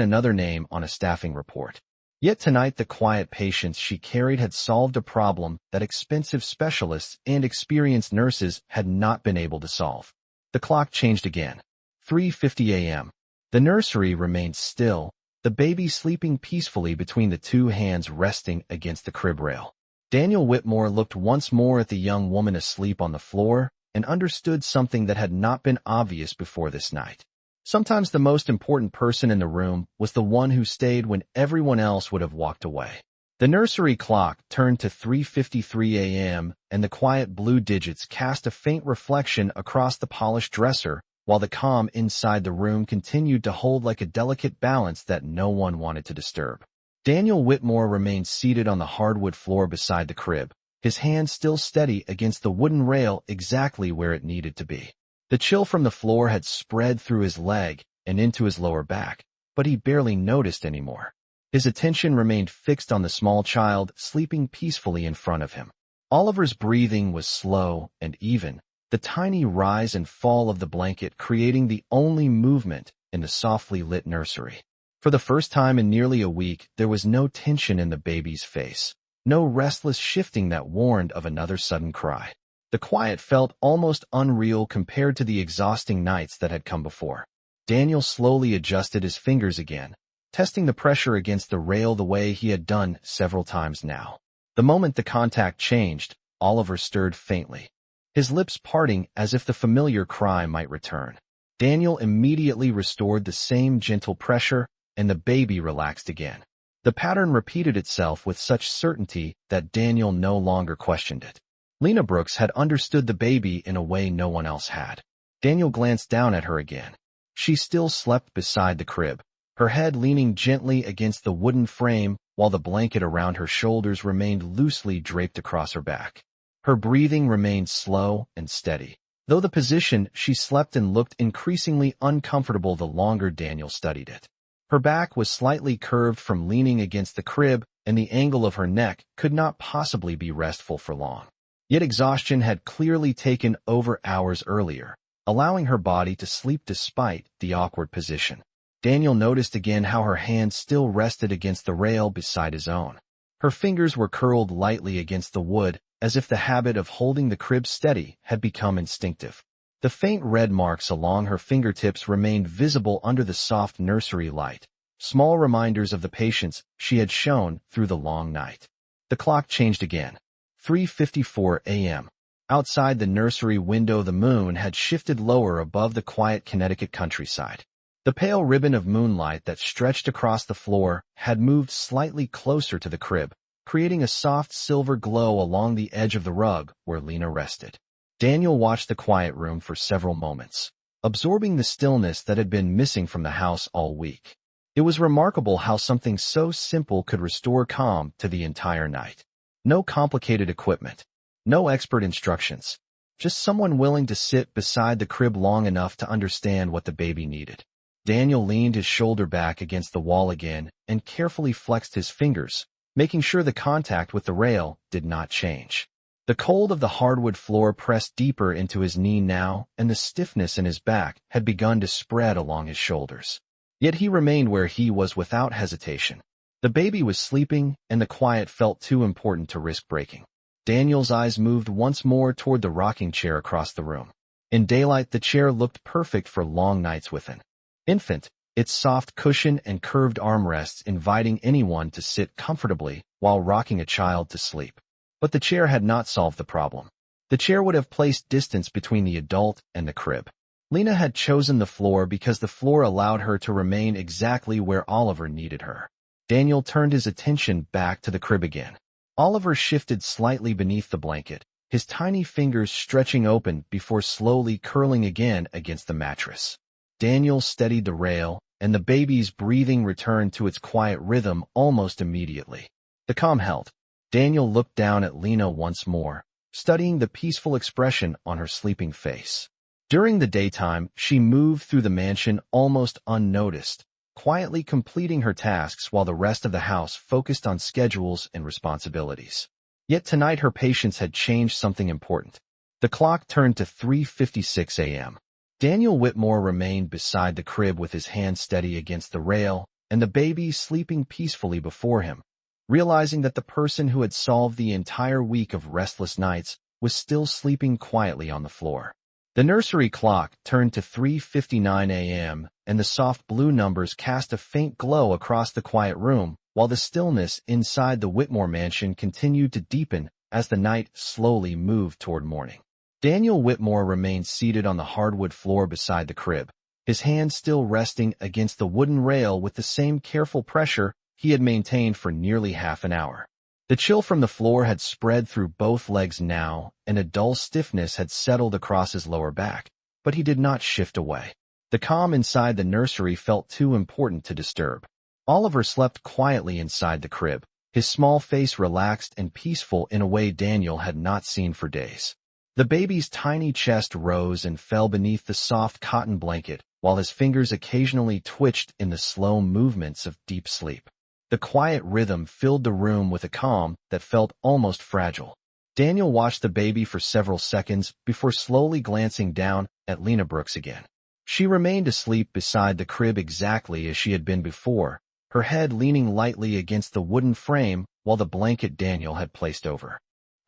another name on a staffing report. Yet tonight the quiet patience she carried had solved a problem that expensive specialists and experienced nurses had not been able to solve. The clock changed again. 3:50 a.m. The nursery remained still, the baby sleeping peacefully between the two hands resting against the crib rail. Daniel Whitmore looked once more at the young woman asleep on the floor and understood something that had not been obvious before this night. Sometimes the most important person in the room was the one who stayed when everyone else would have walked away. The nursery clock turned to 3:53 a.m., and the quiet blue digits cast a faint reflection across the polished dresser, while the calm inside the room continued to hold like a delicate balance that no one wanted to disturb. Daniel Whitmore remained seated on the hardwood floor beside the crib, his hand still steady against the wooden rail exactly where it needed to be. The chill from the floor had spread through his leg and into his lower back, but he barely noticed anymore. His attention remained fixed on the small child sleeping peacefully in front of him. Oliver's breathing was slow and even, the tiny rise and fall of the blanket creating the only movement in the softly lit nursery. For the first time in nearly a week, there was no tension in the baby's face, no restless shifting that warned of another sudden cry. The quiet felt almost unreal compared to the exhausting nights that had come before. Daniel slowly adjusted his fingers again, testing the pressure against the rail the way he had done several times now. The moment the contact changed, Oliver stirred faintly, his lips parting as if the familiar cry might return. Daniel immediately restored the same gentle pressure, and the baby relaxed again. The pattern repeated itself with such certainty that Daniel no longer questioned it. Lena Brooks had understood the baby in a way no one else had. Daniel glanced down at her again. She still slept beside the crib, her head leaning gently against the wooden frame while the blanket around her shoulders remained loosely draped across her back. Her breathing remained slow and steady, though the position she slept in looked increasingly uncomfortable the longer Daniel studied it. Her back was slightly curved from leaning against the crib, and the angle of her neck could not possibly be restful for long. Yet exhaustion had clearly taken over hours earlier, allowing her body to sleep despite the awkward position. Daniel noticed again how her hand still rested against the rail beside his own. Her fingers were curled lightly against the wood, as if the habit of holding the crib steady had become instinctive. The faint red marks along her fingertips remained visible under the soft nursery light, small reminders of the patience she had shown through the long night. The clock changed again. 3:54 a.m. Outside the nursery window, the moon had shifted lower above the quiet Connecticut countryside. The pale ribbon of moonlight that stretched across the floor had moved slightly closer to the crib, creating a soft silver glow along the edge of the rug where Lena rested. Daniel watched the quiet room for several moments, absorbing the stillness that had been missing from the house all week. It was remarkable how something so simple could restore calm to the entire night. No complicated equipment, no expert instructions, just someone willing to sit beside the crib long enough to understand what the baby needed. Daniel leaned his shoulder back against the wall again and carefully flexed his fingers, making sure the contact with the rail did not change. The cold of the hardwood floor pressed deeper into his knee now, and the stiffness in his back had begun to spread along his shoulders. Yet he remained where he was without hesitation. The baby was sleeping, and the quiet felt too important to risk breaking. Daniel's eyes moved once more toward the rocking chair across the room. In daylight, the chair looked perfect for long nights with an infant, its soft cushion and curved armrests inviting anyone to sit comfortably while rocking a child to sleep. But the chair had not solved the problem. The chair would have placed distance between the adult and the crib. Lena had chosen the floor because the floor allowed her to remain exactly where Oliver needed her. Daniel turned his attention back to the crib again. Oliver shifted slightly beneath the blanket, his tiny fingers stretching open before slowly curling again against the mattress. Daniel steadied the rail, and the baby's breathing returned to its quiet rhythm almost immediately. The calm held. Daniel looked down at Lena once more, studying the peaceful expression on her sleeping face. During the daytime, she moved through the mansion almost unnoticed, quietly completing her tasks while the rest of the house focused on schedules and responsibilities. Yet tonight her patience had changed something important. The clock turned to 3:56 a.m. Daniel Whitmore remained beside the crib with his hand steady against the rail, and the baby sleeping peacefully before him, realizing that the person who had solved the entire week of restless nights was still sleeping quietly on the floor. The nursery clock turned to 3:59 a.m., and the soft blue numbers cast a faint glow across the quiet room, while the stillness inside the Whitmore mansion continued to deepen as the night slowly moved toward morning. Daniel Whitmore remained seated on the hardwood floor beside the crib, his hand still resting against the wooden rail with the same careful pressure he had maintained for nearly half an hour. The chill from the floor had spread through both legs now, and a dull stiffness had settled across his lower back, but he did not shift away. The calm inside the nursery felt too important to disturb. Oliver slept quietly inside the crib, his small face relaxed and peaceful in a way Daniel had not seen for days. The baby's tiny chest rose and fell beneath the soft cotton blanket, while his fingers occasionally twitched in the slow movements of deep sleep. The quiet rhythm filled the room with a calm that felt almost fragile. Daniel watched the baby for several seconds before slowly glancing down at Lena Brooks again. She remained asleep beside the crib exactly as she had been before, her head leaning lightly against the wooden frame while the blanket Daniel had placed over.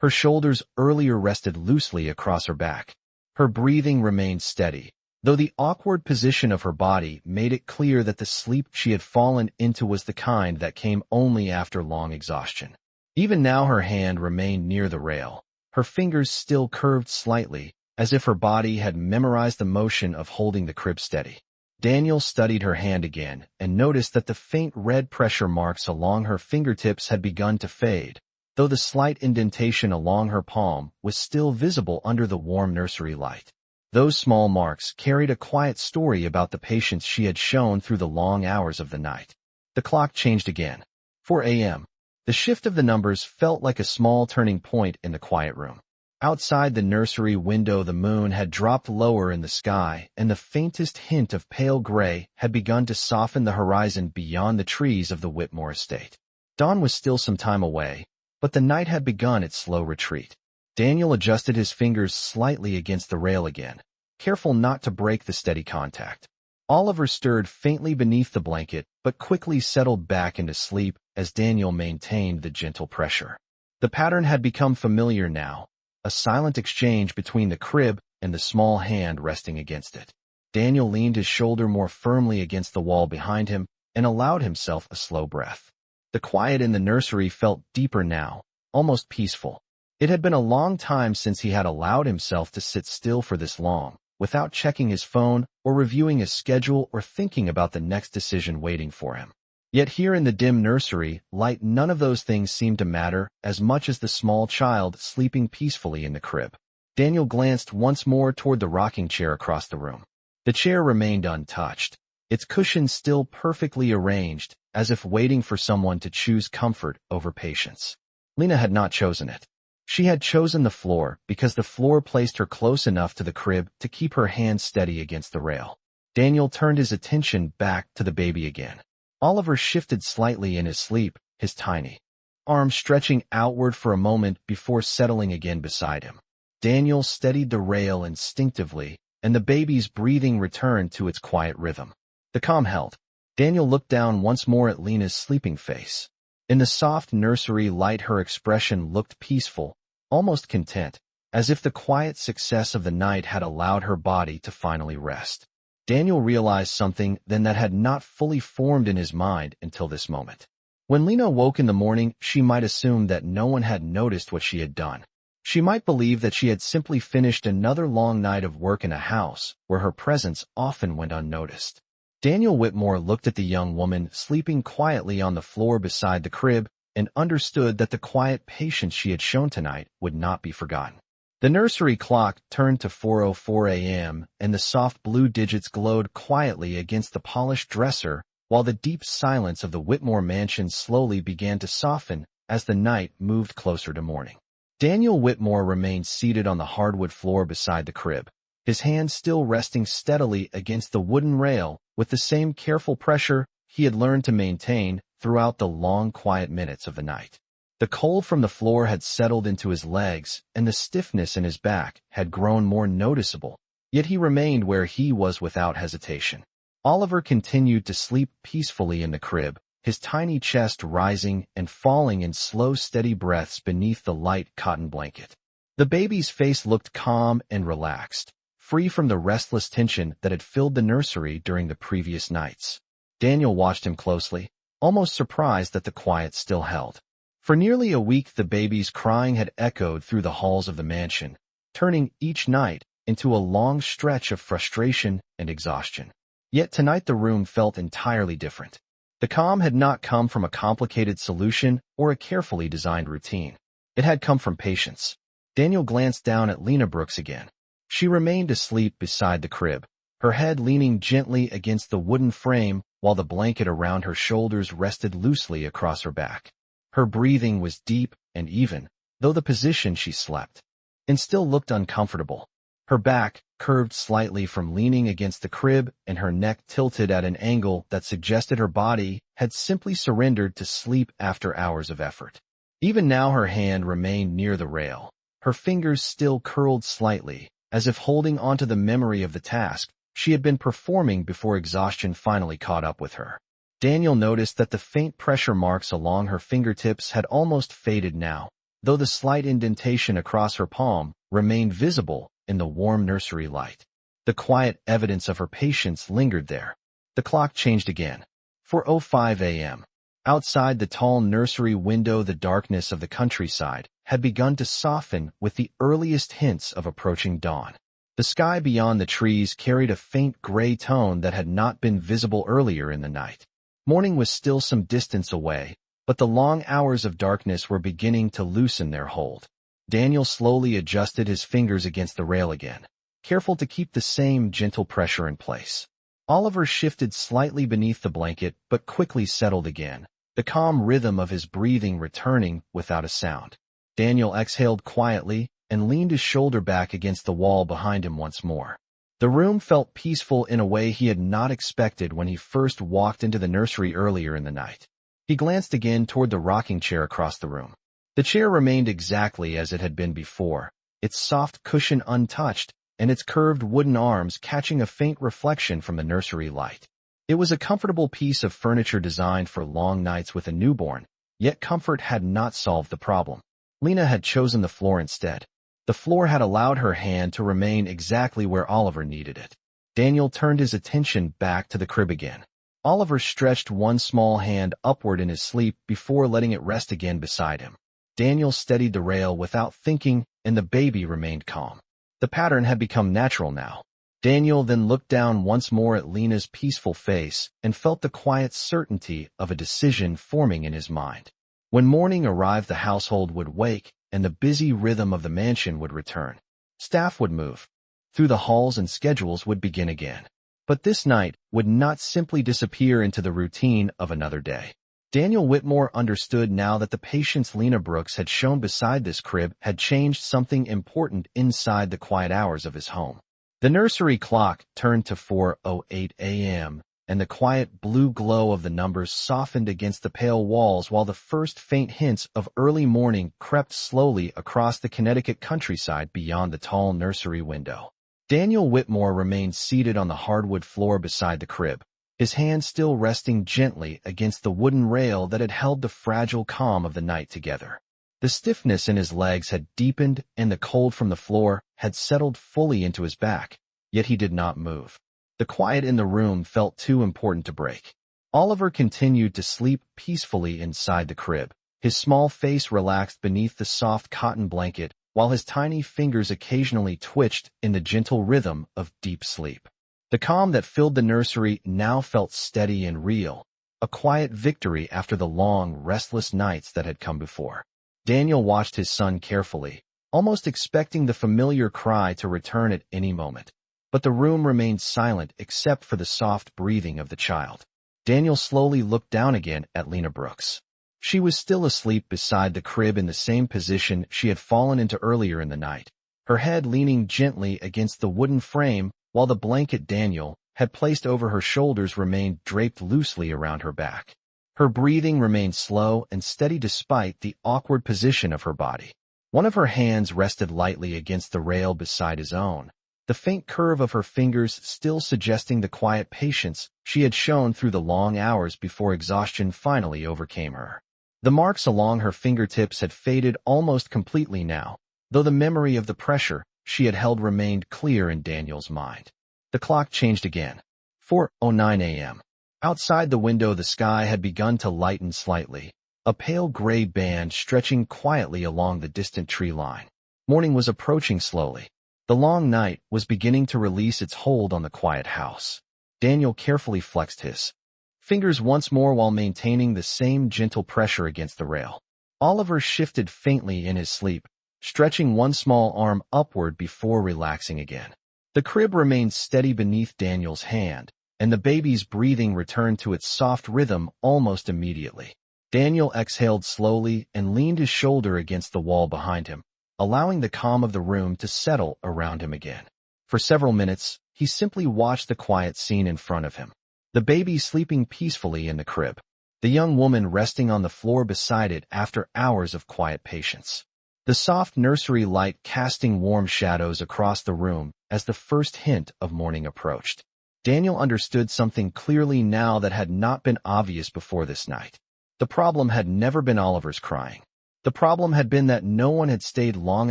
Her shoulders earlier rested loosely across her back. Her breathing remained steady, though the awkward position of her body made it clear that the sleep she had fallen into was the kind that came only after long exhaustion. Even now her hand remained near the rail, her fingers still curved slightly, as if her body had memorized the motion of holding the crib steady. Daniel studied her hand again and noticed that the faint red pressure marks along her fingertips had begun to fade, though the slight indentation along her palm was still visible under the warm nursery light. Those small marks carried a quiet story about the patience she had shown through the long hours of the night. The clock changed again. 4 a.m. The shift of the numbers felt like a small turning point in the quiet room. Outside the nursery window the moon had dropped lower in the sky, and the faintest hint of pale gray had begun to soften the horizon beyond the trees of the Whitmore estate. Dawn was still some time away, but the night had begun its slow retreat. Daniel adjusted his fingers slightly against the rail again, careful not to break the steady contact. Oliver stirred faintly beneath the blanket, but quickly settled back into sleep as Daniel maintained the gentle pressure. The pattern had become familiar now, a silent exchange between the crib and the small hand resting against it. Daniel leaned his shoulder more firmly against the wall behind him and allowed himself a slow breath. The quiet in the nursery felt deeper now, almost peaceful. It had been a long time since he had allowed himself to sit still for this long, without checking his phone or reviewing his schedule or thinking about the next decision waiting for him. Yet here in the dim nursery light none of those things seemed to matter as much as the small child sleeping peacefully in the crib. Daniel glanced once more toward the rocking chair across the room. The chair remained untouched, its cushions still perfectly arranged, as if waiting for someone to choose comfort over patience. Lena had not chosen it. She had chosen the floor because the floor placed her close enough to the crib to keep her hand steady against the rail. Daniel turned his attention back to the baby again. Oliver shifted slightly in his sleep, his tiny arm stretching outward for a moment before settling again beside him. Daniel steadied the rail instinctively, and the baby's breathing returned to its quiet rhythm. The calm held. Daniel looked down once more at Lena's sleeping face. In the soft nursery light her expression looked peaceful, almost content, as if the quiet success of the night had allowed her body to finally rest. Daniel realized something then that had not fully formed in his mind until this moment. When Lena woke in the morning, she might assume that no one had noticed what she had done. She might believe that she had simply finished another long night of work in a house where her presence often went unnoticed. Daniel Whitmore looked at the young woman sleeping quietly on the floor beside the crib and understood that the quiet patience she had shown tonight would not be forgotten. The nursery clock turned to 4:04 a.m., and the soft blue digits glowed quietly against the polished dresser, while the deep silence of the Whitmore mansion slowly began to soften as the night moved closer to morning. Daniel Whitmore remained seated on the hardwood floor beside the crib, his hand still resting steadily against the wooden rail with the same careful pressure he had learned to maintain throughout the long, quiet minutes of the night. The cold from the floor had settled into his legs, and the stiffness in his back had grown more noticeable, yet he remained where he was without hesitation. Oliver continued to sleep peacefully in the crib, his tiny chest rising and falling in slow, steady breaths beneath the light cotton blanket. The baby's face looked calm and relaxed, free from the restless tension that had filled the nursery during the previous nights. Daniel watched him closely, almost surprised that the quiet still held. For nearly a week the baby's crying had echoed through the halls of the mansion, turning each night into a long stretch of frustration and exhaustion. Yet tonight the room felt entirely different. The calm had not come from a complicated solution or a carefully designed routine. It had come from patience. Daniel glanced down at Lena Brooks again. She remained asleep beside the crib, her head leaning gently against the wooden frame while the blanket around her shoulders rested loosely across her back. Her breathing was deep and even, though the position she slept in still looked uncomfortable. Her back curved slightly from leaning against the crib and her neck tilted at an angle that suggested her body had simply surrendered to sleep after hours of effort. Even now her hand remained near the rail, her fingers still curled slightly, as if holding onto the memory of the task she had been performing before exhaustion finally caught up with her. Daniel noticed that the faint pressure marks along her fingertips had almost faded now, though the slight indentation across her palm remained visible in the warm nursery light. The quiet evidence of her patience lingered there. The clock changed again. 4:05 a.m. Outside the tall nursery window the darkness of the countryside had begun to soften with the earliest hints of approaching dawn. The sky beyond the trees carried a faint gray tone that had not been visible earlier in the night. Morning was still some distance away, but the long hours of darkness were beginning to loosen their hold. Daniel slowly adjusted his fingers against the rail again, careful to keep the same gentle pressure in place. Oliver shifted slightly beneath the blanket but quickly settled again, the calm rhythm of his breathing returning without a sound. Daniel exhaled quietly and leaned his shoulder back against the wall behind him once more. The room felt peaceful in a way he had not expected when he first walked into the nursery earlier in the night. He glanced again toward the rocking chair across the room. The chair remained exactly as it had been before, its soft cushion untouched and its curved wooden arms catching a faint reflection from the nursery light. It was a comfortable piece of furniture designed for long nights with a newborn, yet comfort had not solved the problem. Lena had chosen the floor instead. The floor had allowed her hand to remain exactly where Oliver needed it. Daniel turned his attention back to the crib again. Oliver stretched one small hand upward in his sleep before letting it rest again beside him. Daniel steadied the rail without thinking, and the baby remained calm. The pattern had become natural now. Daniel then looked down once more at Lena's peaceful face and felt the quiet certainty of a decision forming in his mind. When morning arrived, the household would wake, and the busy rhythm of the mansion would return. Staff would move through the halls and schedules would begin again. But this night would not simply disappear into the routine of another day. Daniel Whitmore understood now that the patience Lena Brooks had shown beside this crib had changed something important inside the quiet hours of his home. The nursery clock turned to 4:08 a.m., and the quiet blue glow of the numbers softened against the pale walls while the first faint hints of early morning crept slowly across the Connecticut countryside beyond the tall nursery window. Daniel Whitmore remained seated on the hardwood floor beside the crib, his hand still resting gently against the wooden rail that had held the fragile calm of the night together. The stiffness in his legs had deepened and the cold from the floor had settled fully into his back, yet he did not move. The quiet in the room felt too important to break. Oliver continued to sleep peacefully inside the crib, his small face relaxed beneath the soft cotton blanket, while his tiny fingers occasionally twitched in the gentle rhythm of deep sleep. The calm that filled the nursery now felt steady and real, a quiet victory after the long, restless nights that had come before. Daniel watched his son carefully, almost expecting the familiar cry to return at any moment. But the room remained silent except for the soft breathing of the child. Daniel slowly looked down again at Lena Brooks. She was still asleep beside the crib in the same position she had fallen into earlier in the night, her head leaning gently against the wooden frame while the blanket Daniel had placed over her shoulders remained draped loosely around her back. Her breathing remained slow and steady despite the awkward position of her body. One of her hands rested lightly against the rail beside his own, the faint curve of her fingers still suggesting the quiet patience she had shown through the long hours before exhaustion finally overcame her. The marks along her fingertips had faded almost completely now, though the memory of the pressure she had held remained clear in Daniel's mind. The clock changed again. 4:09 a.m. Outside the window the sky had begun to lighten slightly, a pale gray band stretching quietly along the distant tree line. Morning was approaching slowly. The long night was beginning to release its hold on the quiet house. Daniel carefully flexed his fingers once more while maintaining the same gentle pressure against the rail. Oliver shifted faintly in his sleep, stretching one small arm upward before relaxing again. The crib remained steady beneath Daniel's hand, and the baby's breathing returned to its soft rhythm almost immediately. Daniel exhaled slowly and leaned his shoulder against the wall behind him, allowing the calm of the room to settle around him again. For several minutes, he simply watched the quiet scene in front of him. The baby sleeping peacefully in the crib, the young woman resting on the floor beside it after hours of quiet patience. The soft nursery light casting warm shadows across the room as the first hint of morning approached. Daniel understood something clearly now that had not been obvious before this night. The problem had never been Oliver's crying. The problem had been that no one had stayed long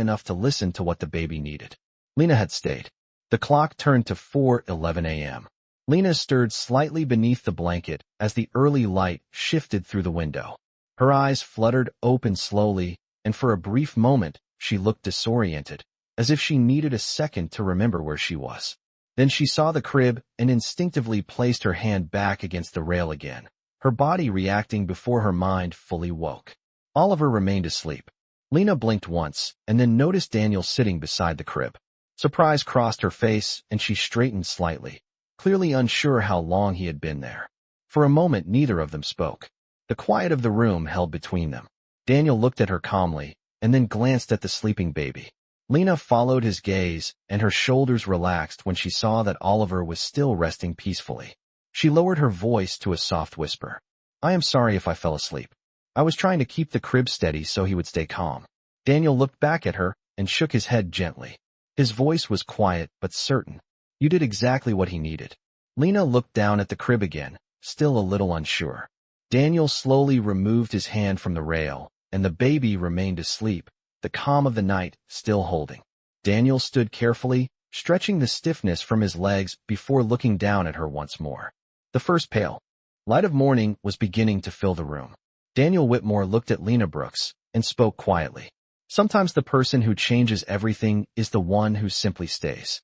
enough to listen to what the baby needed. Lena had stayed. The clock turned to 4:11 a.m. Lena stirred slightly beneath the blanket as the early light shifted through the window. Her eyes fluttered open slowly, and for a brief moment she looked disoriented, as if she needed a second to remember where she was. Then she saw the crib and instinctively placed her hand back against the rail again, her body reacting before her mind fully woke. Oliver remained asleep. Lena blinked once and then noticed Daniel sitting beside the crib. Surprise crossed her face and she straightened slightly, clearly unsure how long he had been there. For a moment neither of them spoke. The quiet of the room held between them. Daniel looked at her calmly and then glanced at the sleeping baby. Lena followed his gaze and her shoulders relaxed when she saw that Oliver was still resting peacefully. She lowered her voice to a soft whisper. "I am sorry if I fell asleep. I was trying to keep the crib steady so he would stay calm." Daniel looked back at her and shook his head gently. His voice was quiet but certain. "You did exactly what he needed." Lena looked down at the crib again, still a little unsure. Daniel slowly removed his hand from the rail, and the baby remained asleep, the calm of the night still holding. Daniel stood carefully, stretching the stiffness from his legs before looking down at her once more. The first pale light of morning was beginning to fill the room. Daniel Whitmore looked at Lena Brooks and spoke quietly. "Sometimes the person who changes everything is the one who simply stays."